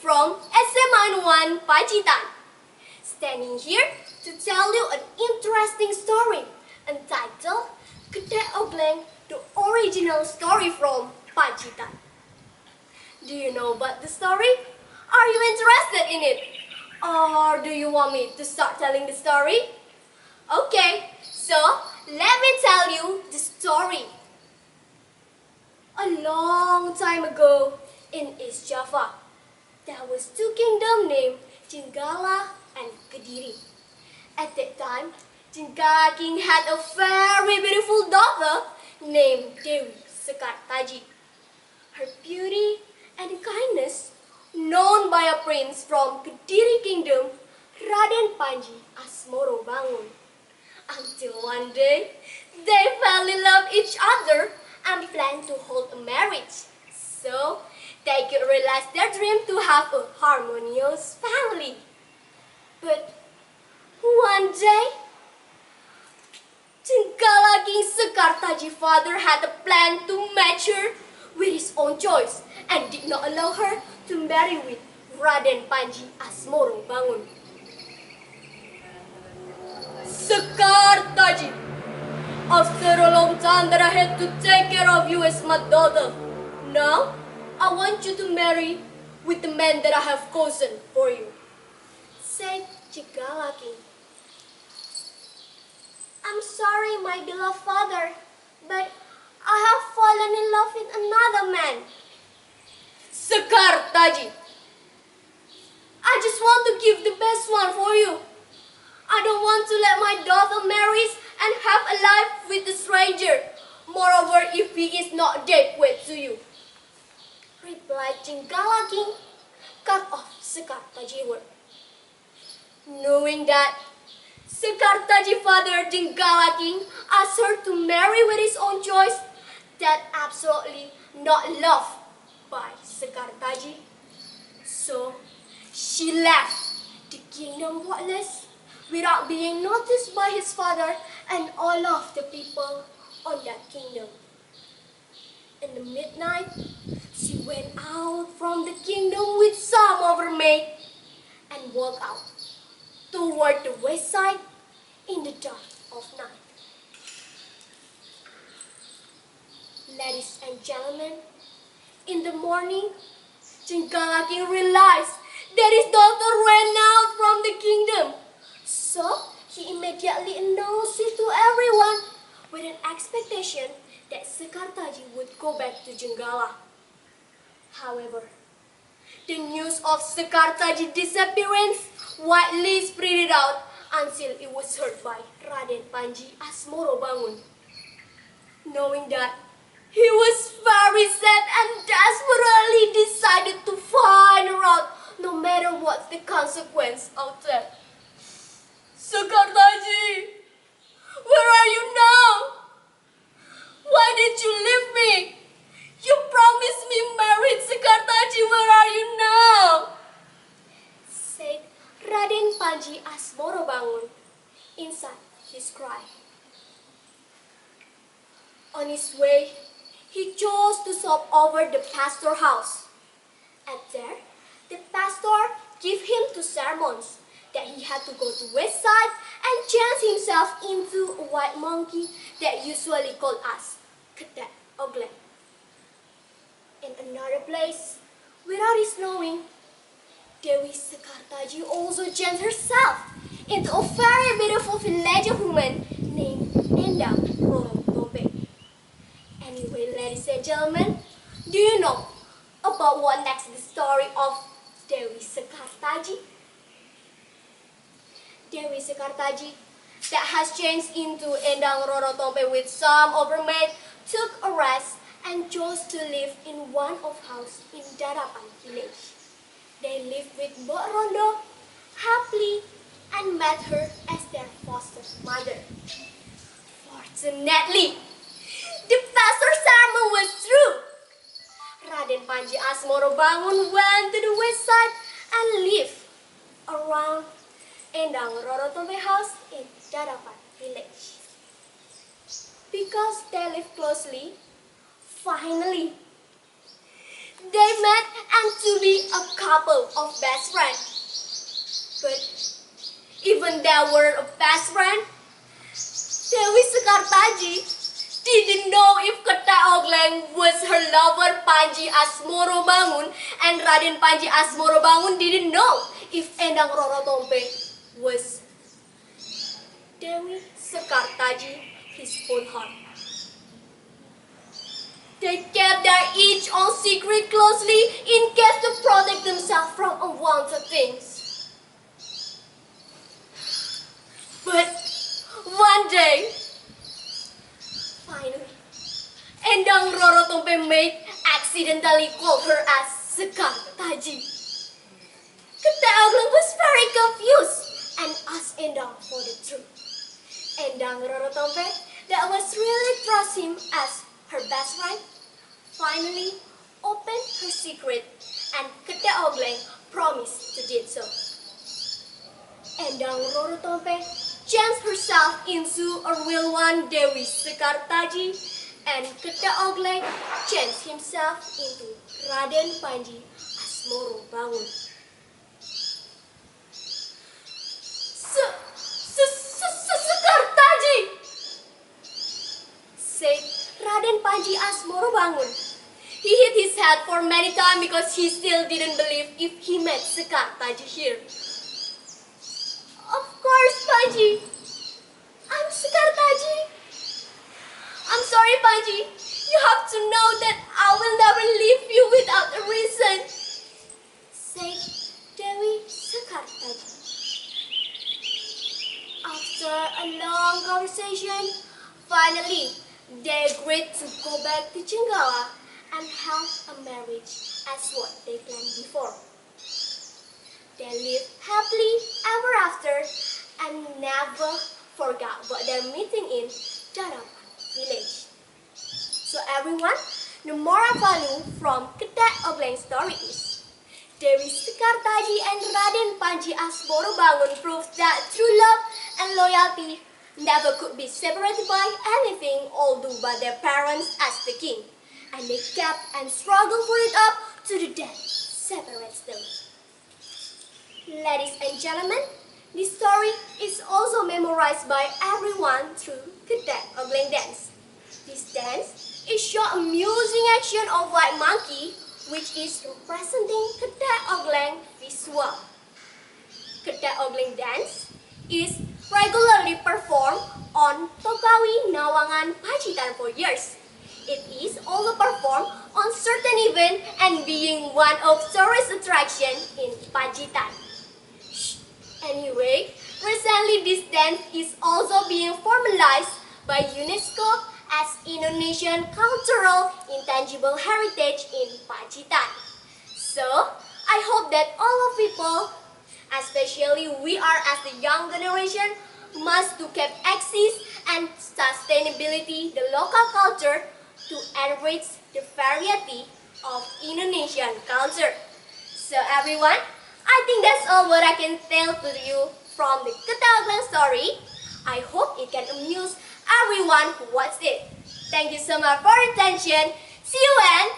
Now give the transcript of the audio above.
from SMA 1 Pacitan, standing here to tell you an interesting story entitled Kedai Ogleng, the original story from Pacitan. Do you know about the story? Are you interested in it? Or do you want me to start telling the story? Okay, so let me tell you the story. A long time ago in East Java, there was two kingdoms named Jenggala and Kediri. At that time, Jenggala king had a very beautiful daughter named Dewi Sekartaji. Her beauty and kindness, known by a prince from Kediri kingdom, Raden Panji Asmoro Bangun. Until one day, they fell in love each other and planned to hold a marriage, so they could realize their dream to have a harmonious family. But one day, Jenggala King Sekartaji's father had a plan to match her with his own choice and did not allow her to marry with Raden Panji Asmoro Bangun. Sekartaji, after a long time that I had to take care of you as my daughter, now I want you to marry with the man that I have chosen for you, said Jenggala King. I'm sorry, my beloved father, but I have fallen in love with another man. Sekartaji, I just want to give the best one for you. I don't want to let my daughter marry and have a life with a stranger. Moreover, if he is not dead wed to you, replied Jenggala King, cut off Sekartaji's word. Knowing that, Sekartaji's father, Jenggala King, asked her to marry with his own choice, that absolutely not loved by Sekartaji. So, she left the kingdom wordless, without being noticed by his father and all of the people on that kingdom. In the midnight, she went out from the kingdom with some of her maids and walked out toward the west side in the dark of night. Ladies and gentlemen, in the morning, Jenggala King realized that his daughter ran out from the kingdom. So, he immediately announced it to everyone with an expectation that Sekartaji would go back to Jenggala. However, the news of Sekartaji's disappearance widely spread out until it was heard by Raden Panji Asmoro Bangun. Knowing that, he was very sad and desperately decided to find her out no matter what the consequence of that. Sekartaji, where are you now? Why did you leave me? You promised me marriage, Sekartaji, where are you now? Said Raden Panji Asmoro Bangun inside his cry. On his way, he chose to stop over the pastor's house. And there, the pastor gave him two sermons that he had to go to west side and change himself into a white monkey that usually called us Kedai Ogleng. In another place, without his knowing, Dewi Sekartaji also changed herself into a very beautiful villager woman named Endang Roro Tope. Anyway, ladies and gentlemen, do you know about what next the story of Dewi Sekartaji? Dewi Sekartaji, that has changed into Endang Roro Tope with some of her maids, took a rest and chose to live in one of house in Darapan village. They lived with Mbok Rondo happily and met her as their foster mother. Fortunately, the pastor's sermon was true. Raden Panji Asmoro Bangun went to the west side and lived around Endang Roro Tope house in Darapan village. Because they lived closely, finally, They met and to be a couple of best friends. But even they were a best friend, Dewi Sekartaji didn't know if Kete Ogleng was her lover Panji Asmorobangun, and Raden Panji Asmorobangun didn't know if Endang Roro Tompe was Dewi Sekartaji, his own heart. They kept their each own secret closely in case to protect themselves from unwanted things. But one day, finally, Endang Roro Tompe maid accidentally called her as Sekartaji. Kete Ogleng was very confused and asked Endang for the truth. Endang Roro Tompe, that was really trust him as her best friend, finally opened her secret, and Kete Ogleng promised to do so. Endang Roro Tompe changed herself into a real one, Dewi Sekartaji, and Kete Ogleng changed himself into Raden Panji Asmorobangun. Sekartaji, said Raden Panji Asmorobangun. He hit his head for many times because he still didn't believe if he met Sekartaji here. Of course, Panji. I'm Sekartaji. I'm sorry, Panji. You have to know that I will never leave you without a reason, said Dewi Sekartaji. After a long conversation, finally they agreed to go back to Jenggala and have a marriage as what they planned before. They lived happily ever after and never forgot about their meeting in Jawa village. So everyone, the moral value from Kete Ogleng story is Dewi Sekartaji and Raden Panji Asmorobangun proved that true love and loyalty never could be separated by anything, although by their parents as the king, and they kept and struggled for it up to the death separates them. Ladies and gentlemen, this story is also memorized by everyone through Kete Ogleng dance. This dance is show amusing action of white monkey, which is representing Kete Ogleng visual. Kete Ogleng dance is regularly performed on Tokawi Nawangan Pacitan for years. It is also performed on certain events and being one of tourist attractions in Pacitan. Anyway, recently this dance is also being formalized by UNESCO as Indonesian Cultural Intangible Heritage in Pacitan. So, I hope that all of people, especially we are as the young generation, must to keep access and sustainability the local culture to enrich the variety of Indonesian culture. So everyone, I think that's all what I can tell to you from the Kete Ogleng story. I hope it can amuse everyone who watched it. Thank you so much for your attention. See you and